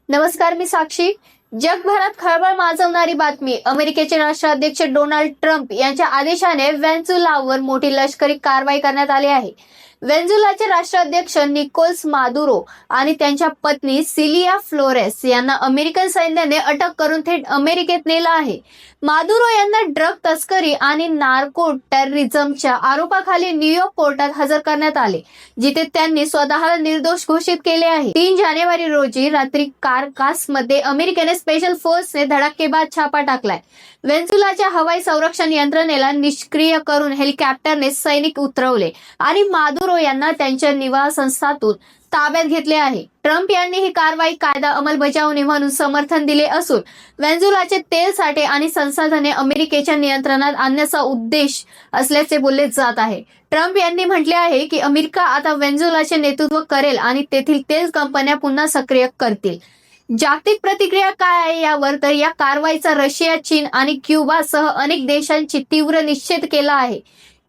नमस्कार, मी साक्षी. जगभरात खळबळ माजवणारी बातमी. अमेरिकेचे राष्ट्राध्यक्ष डोनाल्ड ट्रम्प यांच्या आदेशाने व्हेनेझुएलावर मोठी लष्करी कारवाई करण्यात आली आहे. व्हेनेझुएलाचे राष्ट्राध्यक्ष निकोलस मादुरो आणि त्यांच्या पत्नी सिलिया फ्लोरेस यांना अमेरिकन सैन्याने अटक करून थेट अमेरिकेत नेलं आहे. मादुरो यांना ड्रग तस्करी आणि नार्को टेररिझमच्या आरोपाखाली न्यूयॉर्क कोर्टात हजर करण्यात आले, जिथे त्यांनी स्वतःला निर्दोष घोषित केले आहे. 3 जानेवारी रोजी रात्री कारकासमध्ये अमेरिकेने स्पेशल फोर्सने धडाकेबाज छापा टाकलाय. व्हेनेझुएलाच्या हवाई संरक्षण यंत्रणेला निष्क्रिय करून हेलिकॉप्टरने सैनिक उतरवले आणि मादुरो यांना त्यांच्या निवासस्थानातून ताब्यात घेतले आहे. ट्रम्प यांनी ही कारवाई कायदा अंमलबजावणी म्हणून समर्थन दिले असून व्हेनेझुएलाचे तेल साठे आणि संसाधने अमेरिकेच्या नियंत्रणात आणण्याचा उद्देश असल्याचे बोलले जात आहे. ट्रम्प यांनी म्हटले आहे की अमेरिका आता व्हेनेझुएलाचे नेतृत्व करेल आणि तेथील तेल कंपन्या पुन्हा सक्रिय करतील. जागतिक प्रतिक्रिया काय आहे यावर तर या कारवाईचा रशिया, चीन आणि क्युबासह अनेक देशांची तीव्र निषेध केला आहे.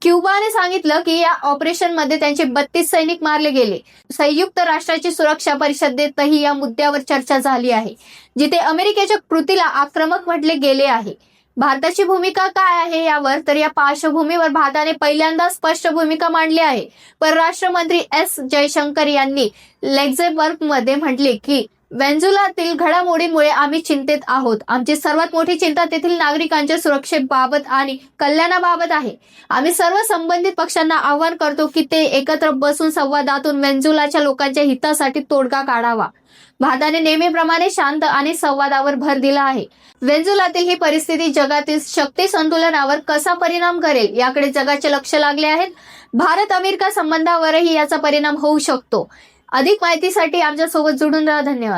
क्युबाने सांगितलं की या ऑपरेशनमध्ये त्यांचे 32 सैनिक मारले गेले. संयुक्त राष्ट्राची सुरक्षा परिषदेतही या मुद्द्यावर चर्चा झाली आहे, जिथे अमेरिकेच्या कृतीला आक्रमक म्हटले गेले आहे. भारताची भूमिका काय आहे यावर तर या पार्श्वभूमीवर भारताने पहिल्यांदा स्पष्ट भूमिका मांडली आहे. परराष्ट्र मंत्री एस जयशंकर यांनी लक्झेंबर्गमध्ये म्हटले की व्हेनेझुएलातील घडामोडींमुळे आम्ही चिंतेत आहोत. आमची सर्वात मोठी चिंता तेथील नागरिकांच्या सुरक्षेबाबत आणि कल्याणाबाबत आहे. आम्ही सर्व संबंधित पक्षांना आवाहन करतो की ते एकत्र बसून संवादातून व्हेनेझुएलाच्या लोकांच्या हितासाठी तोडगा काढावा. भारताने नेहमीप्रमाणे शांत आणि संवादावर भर दिला आहे. व्हेनेझुएलातील ही परिस्थिती जगातील शक्ती संतुलनावर कसा परिणाम करेल याकडे जगाचे लक्ष लागले आहे. भारत अमेरिका संबंधावरही याचा परिणाम होऊ शकतो. अधिक माहितीसाठी आमच्या सोबत जोडून राहा. धन्यवाद.